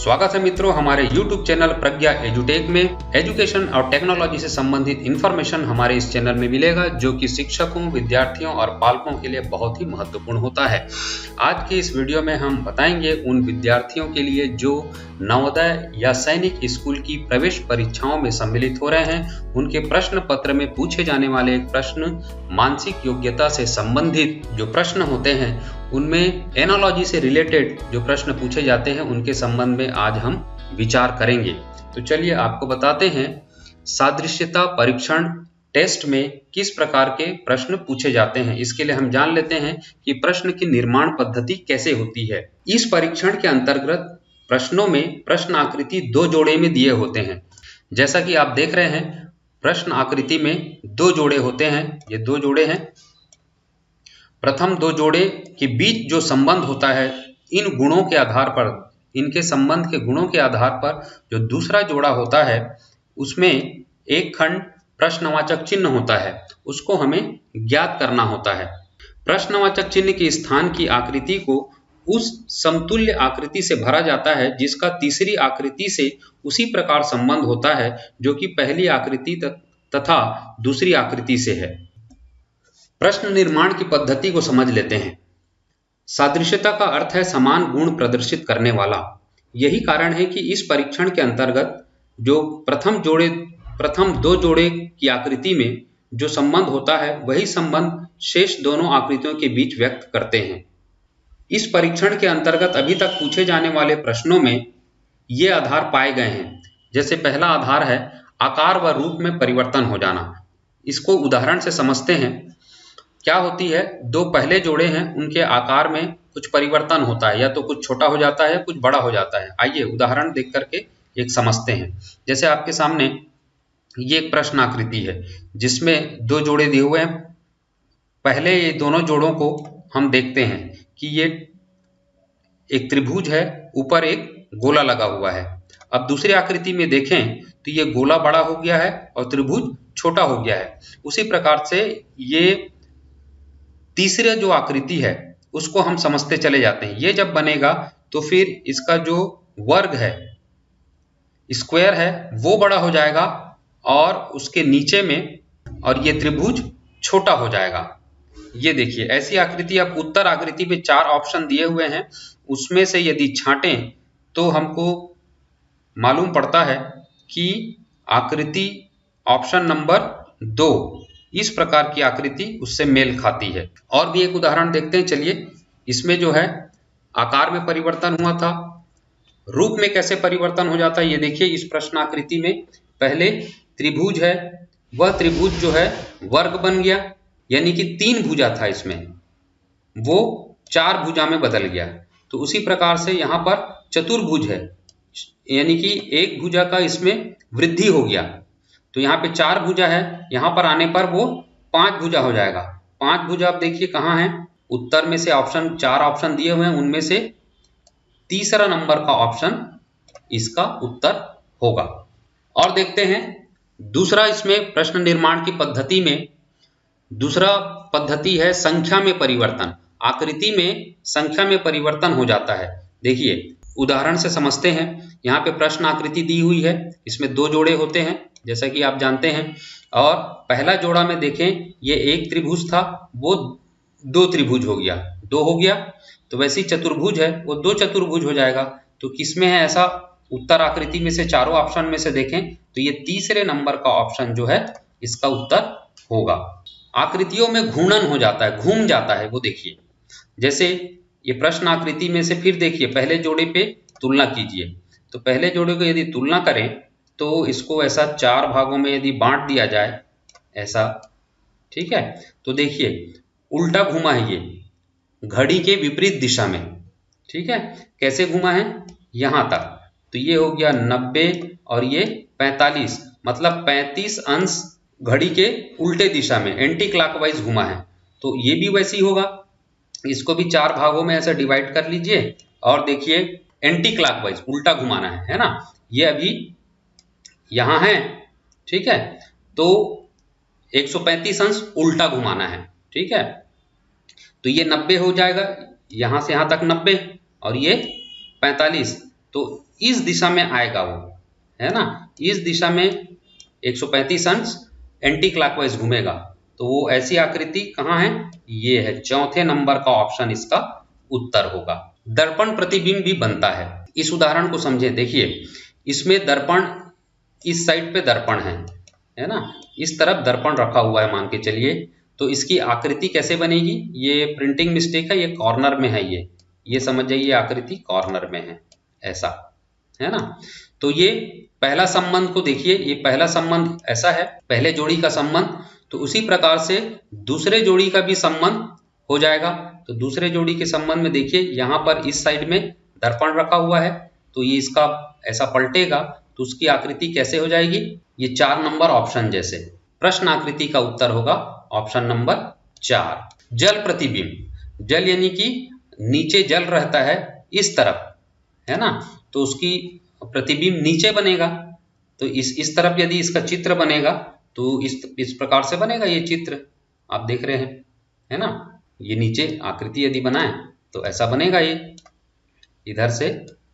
स्वागत है मित्रों हमारे YouTube चैनल प्रज्ञा एजुटेक में। एजुकेशन और टेक्नोलॉजी से संबंधित इन्फॉर्मेशन हमारे इस चैनल में मिलेगा जो कि शिक्षकों, विद्यार्थियों और पालकों के लिए बहुत ही महत्वपूर्ण होता है। आज की इस वीडियो में हम बताएंगे उन विद्यार्थियों के लिए जो नवोदय या सैनिक स्कूल की प्रवेश परीक्षाओं में सम्मिलित हो रहे हैं, उनके प्रश्न पत्र में पूछे जाने वाले प्रश्न मानसिक योग्यता से संबंधित जो प्रश्न होते हैं उनमें एनालॉजी से रिलेटेड जो प्रश्न पूछे जाते हैं उनके संबंध में आज हम विचार करेंगे। तो चलिए आपको बताते हैं सादृश्यता परीक्षण टेस्ट में किस प्रकार के प्रश्न पूछे जाते हैं। इसके लिए हम जान लेते हैं कि प्रश्न की निर्माण पद्धति कैसे होती है। इस परीक्षण के अंतर्गत प्रश्नों में प्रश्न आकृति दो जोड़े में दिए होते हैं। जैसा कि आप देख रहे हैं प्रश्न आकृति में दो जोड़े होते हैं, ये दो जोड़े हैं। प्रथम दो जोड़े के बीच जो संबंध होता है, इन गुणों के आधार पर, इनके संबंध के गुणों के आधार पर जो दूसरा जोड़ा होता है उसमें एक खंड प्रश्नवाचक चिन्ह होता है, उसको हमें ज्ञात करना होता है। प्रश्नवाचक चिन्ह के स्थान की आकृति को उस समतुल्य आकृति से भरा जाता है जिसका तीसरी आकृति से उसी प्रकार संबंध होता है जो कि पहली आकृति तथा दूसरी आकृति से है। प्रश्न निर्माण की पद्धति को समझ लेते हैं। सादृश्यता का अर्थ है समान गुण प्रदर्शित करने वाला। यही कारण है कि इस परीक्षण के अंतर्गत जो प्रथम दो जोड़े की आकृति में जो संबंध होता है वही संबंध शेष दोनों आकृतियों के बीच व्यक्त करते हैं। इस परीक्षण के अंतर्गत अभी तक पूछे जाने वाले प्रश्नों में ये आधार पाए गए हैं। जैसे पहला आधार है आकार व रूप में परिवर्तन हो जाना। इसको उदाहरण से समझते हैं। क्या होती है, दो पहले जोड़े हैं उनके आकार में कुछ परिवर्तन होता है, या तो कुछ छोटा हो जाता है कुछ बड़ा हो जाता है। आइए उदाहरण देख करके एक समझते हैं। जैसे आपके सामने ये एक प्रश्न आकृति है जिसमें दो जोड़े दिए हुए हैं। पहले ये दोनों जोड़ों को हम देखते हैं कि ये एक त्रिभुज है, ऊपर एक गोला लगा हुआ है। अब दूसरी आकृति में देखें तो ये गोला बड़ा हो गया है और त्रिभुज छोटा हो गया है। उसी प्रकार से ये तीसरा जो आकृति है उसको हम समझते चले जाते हैं। ये जब बनेगा तो फिर इसका जो वर्ग है, स्क्वायर है, वो बड़ा हो जाएगा और उसके नीचे में और ये त्रिभुज छोटा हो जाएगा। ये देखिए ऐसी आकृति। अब उत्तर आकृति पे 4 ऑप्शन दिए हुए हैं, उसमें से यदि छांटें तो हमको मालूम पड़ता है कि आकृति ऑप्शन नंबर 2 इस प्रकार की आकृति उससे मेल खाती है। और भी एक उदाहरण देखते हैं। चलिए, इसमें जो है आकार में परिवर्तन हुआ था, रूप में कैसे परिवर्तन हो जाता है ये देखिए। इस प्रश्न आकृति में पहले त्रिभुज है, वह त्रिभुज जो है वर्ग बन गया, यानी कि 3 भुजा था इसमें, वो 4 भुजा में बदल गया। तो उसी प्रकार से यहाँ पर चतुर्भुज है, यानी कि एक भुजा का इसमें वृद्धि हो गया। तो यहाँ पे 4 भुजा है, यहाँ पर आने पर वो 5 भुजा हो जाएगा। 5 भुजा आप देखिए कहाँ है, उत्तर में से 4 ऑप्शन दिए हुए हैं, उनमें से तीसरा नंबर का ऑप्शन इसका उत्तर होगा। और देखते हैं दूसरा, इसमें प्रश्न निर्माण की पद्धति में दूसरा पद्धति है संख्या में परिवर्तन। आकृति में संख्या में परिवर्तन हो जाता है। देखिए उदाहरण से समझते हैं। यहाँ पे प्रश्न आकृति दी हुई है, इसमें 2 जोड़े होते हैं जैसा कि आप जानते हैं। और पहला जोड़ा में देखें, ये एक त्रिभुज था, वो 2 त्रिभुज हो गया, 2 हो गया। तो वैसे ही चतुर्भुज है, वो 2 चतुर्भुज हो जाएगा। तो किसमें है ऐसा? उत्तर आकृति में से चारों ऑप्शन में से देखें तो ये तीसरे नंबर का ऑप्शन जो है इसका उत्तर होगा। आकृतियों में घूर्णन हो जाता है, घूम जाता है, वो देखिए। जैसे ये प्रश्न आकृति में से फिर देखिए पहले जोड़े पे तुलना कीजिए। तो पहले जोड़े को यदि तुलना करें तो इसको ऐसा 4 भागों में यदि बांट दिया जाए ऐसा, ठीक है। तो देखिए उल्टा घुमा है ये, घड़ी के विपरीत दिशा में, ठीक है। कैसे घुमा है? यहाँ तक। तो ये हो गया 90 और ये 45, मतलब 35 अंश घड़ी के उल्टे दिशा में, एंटी क्लॉकवाइज घुमा है। तो ये भी वैसे ही होगा। इसको भी 4 भागों में ऐसा डिवाइड कर लीजिए और देखिए एंटी क्लॉकवाइज, उल्टा घुमाना है ना। ये अभी यहाँ है, ठीक है। तो 135 अंश उल्टा घुमाना है, ठीक है। तो ये 90 हो जाएगा, यहाँ से यहाँ तक 90 और ये 45। तो इस दिशा में आएगा वो, है ना, इस दिशा में 135 अंश एंटी क्लॉकवाइज घूमेगा। तो वो ऐसी आकृति कहाँ है, ये है, चौथे नंबर का ऑप्शन इसका उत्तर होगा। दर्पण प्रतिबिंब भी बनता है। इस उदाहरण को समझें। देखिए इसमें दर्पण, इस साइड पे दर्पण है ना, इस तरफ दर्पण रखा हुआ है मान के चलिए। तो इसकी आकृति कैसे बनेगी, ये प्रिंटिंग मिस्टेक है, ये कॉर्नर में है, ये समझ जाइए आकृति कॉर्नर में है, ऐसा है ना। तो ये पहला संबंध को देखिए, ये पहला संबंध ऐसा है, पहले जोड़ी का संबंध। तो उसी प्रकार से दूसरे जोड़ी का भी संबंध हो जाएगा। तो दूसरे जोड़ी के संबंध में देखिए यहाँ पर इस साइड में दर्पण रखा हुआ है, तो ये इसका ऐसा पलटेगा, तो उसकी आकृति कैसे हो जाएगी, ये 4 नंबर ऑप्शन जैसे। प्रश्न आकृति का उत्तर होगा ऑप्शन नंबर 4। जल प्रतिबिंब, जल यानी कि नीचे जल रहता है इस तरफ, है ना, तो उसकी प्रतिबिंब नीचे बनेगा। तो इस तरफ यदि इसका चित्र बनेगा तो इस प्रकार से बनेगा ये चित्र, आप देख रहे हैं, है ना, ये नीचे आकृति यदि बनाए तो ऐसा बनेगा, ये इधर से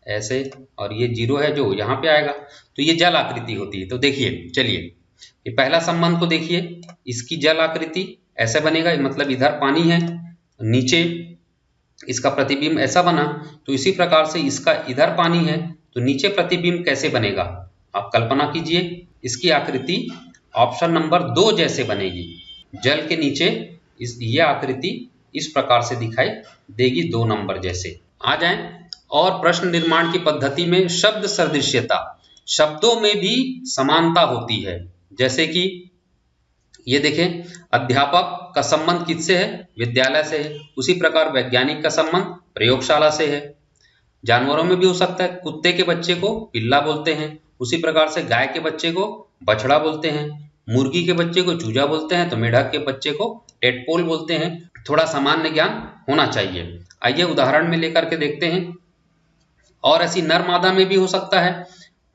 ऐसे, और ये 0 है जो यहाँ पे आएगा, तो ये जल आकृति होती है। तो देखिए चलिए ये पहला संबंध को देखिए, इसकी जल आकृति ऐसे बनेगा, मतलब इधर पानी है, नीचे इसका प्रतिबिंब ऐसा बना। तो इसी प्रकार से इसका इधर पानी है, तो नीचे प्रतिबिंब कैसे बनेगा, आप कल्पना कीजिए, इसकी आकृति ऑप्शन नंबर 2 जैसे बनेगी। जल के नीचे ये आकृति इस प्रकार से दिखाई देगी 2 नंबर जैसे। आ जाएं और प्रश्न निर्माण की पद्धति में शब्द सदृश्यता, शब्दों में भी समानता होती है। जैसे कि ये देखें, अध्यापक का संबंध किससे है, विद्यालय से है। उसी प्रकार वैज्ञानिक का संबंध प्रयोगशाला से है। जानवरों में भी हो सकता है, कुत्ते के बच्चे को पिल्ला बोलते हैं, उसी प्रकार से गाय के बच्चे को बछड़ा बोलते हैं, मुर्गी के बच्चे को चूजा बोलते हैं, तो मेढक के बच्चे को टेडपोल बोलते हैं। थोड़ा सामान्य ज्ञान होना चाहिए। आइए उदाहरण में लेकर के देखते हैं। और ऐसी नर मादा में भी हो सकता है,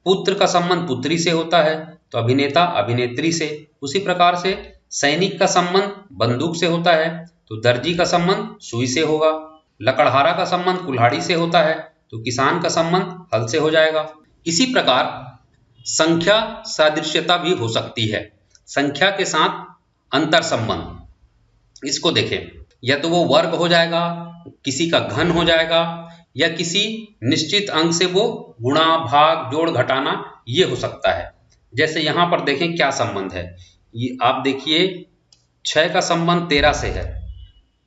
पुत्र का संबंध पुत्री से होता है, तो अभिनेता अभिनेत्री से। उसी प्रकार से सैनिक का संबंध बंदूक से होता है, तो दर्जी का संबंध सुई से होगा। लकड़हारा का संबंध कुल्हाड़ी से होता है, तो किसान का संबंध हल से हो जाएगा। इसी प्रकार संख्या सादृश्यता भी हो सकती है, संख्या के साथ अंतर संबंध। इसको देखें, या तो वो वर्ग हो जाएगा, किसी का घन हो जाएगा, या किसी निश्चित अंक से वो गुणा भाग जोड़ घटाना ये हो सकता है। जैसे यहाँ पर देखें क्या संबंध है, ये आप देखिए 6 का संबंध 13 से है,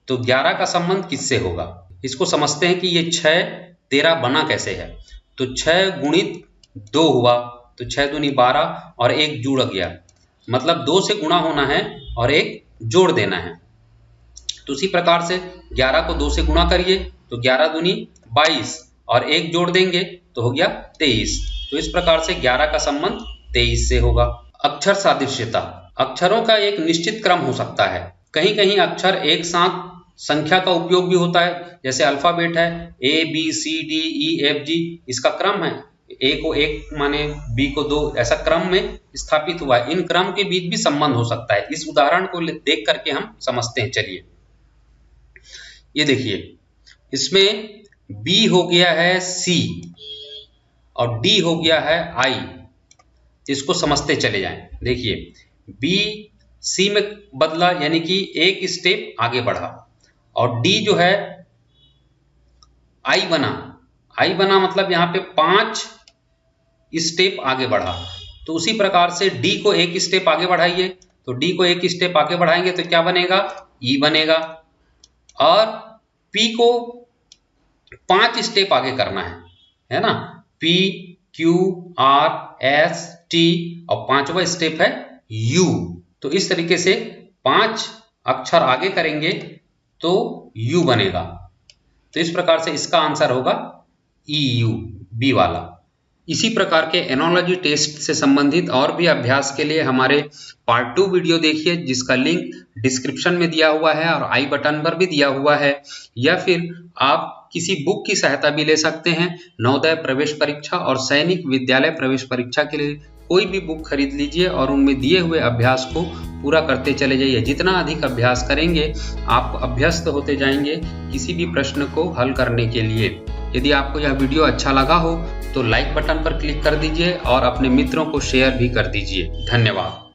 तो 11 का संबंध किससे होगा, इसको समझते हैं कि ये 6 13 बना कैसे है। तो 6 गुणित 2 हुआ, तो 6 दूनी 12 और 1 जुड़ गया, मतलब 2 से गुणा होना है और 1 जोड़ देना है। तो उसी प्रकार से 11 को 2 से गुणा करिए, तो 11 दूनी 22 और 1 जोड़ देंगे तो हो गया 23। तो इस प्रकार से 11 का संबंध 23 से होगा। अक्षर सादृश्यता, अक्षरों का एक निश्चित क्रम हो सकता है। कहीं कहीं अक्षर एक साथ संख्या का उपयोग भी होता है, जैसे अल्फाबेट है ABCDEFG, इसका क्रम है, A को 1 माने, B को 2, ऐसा क्रम में स्थापित हुआ है। इन क्रम के बीच भी संबंध हो सकता है। इस उदाहरण को देख करके हम समझते हैं। चलिए ये देखिए, इसमें B हो गया है C और D हो गया है I, इसको समझते चले जाएं। देखिए B C में बदला, यानी कि एक स्टेप आगे बढ़ा, और D जो है I बना मतलब यहाँ पे 5 स्टेप आगे बढ़ा। तो उसी प्रकार से D को एक स्टेप आगे बढ़ाइए, तो D को एक स्टेप आगे बढ़ाएंगे तो क्या बनेगा, E बनेगा। और P को 5 स्टेप आगे करना है ना, P Q R S T और 5वां स्टेप है U। तो इस तरीके से 5 अक्षर आगे करेंगे तो U बनेगा। तो इस प्रकार से इसका आंसर होगा EU, B वाला। इसी प्रकार के एनोलॉजी टेस्ट से संबंधित और भी अभ्यास के लिए हमारे पार्ट 2 वीडियो देखिए, जिसका लिंक डिस्क्रिप्शन में दिया हुआ है और आई बटन पर भी दिया हुआ है, या फिर आप किसी बुक की सहायता भी ले सकते हैं। नवोदय प्रवेश परीक्षा और सैनिक विद्यालय प्रवेश परीक्षा के लिए कोई भी बुक खरीद लीजिए और उनमें दिए हुए अभ्यास को पूरा करते चले जाइए। जितना अधिक अभ्यास करेंगे आप अभ्यस्त होते जाएंगे किसी भी प्रश्न को हल करने के लिए। यदि आपको यह वीडियो अच्छा लगा हो तो लाइक बटन पर क्लिक कर दीजिए और अपने मित्रों को शेयर भी कर दीजिए। धन्यवाद।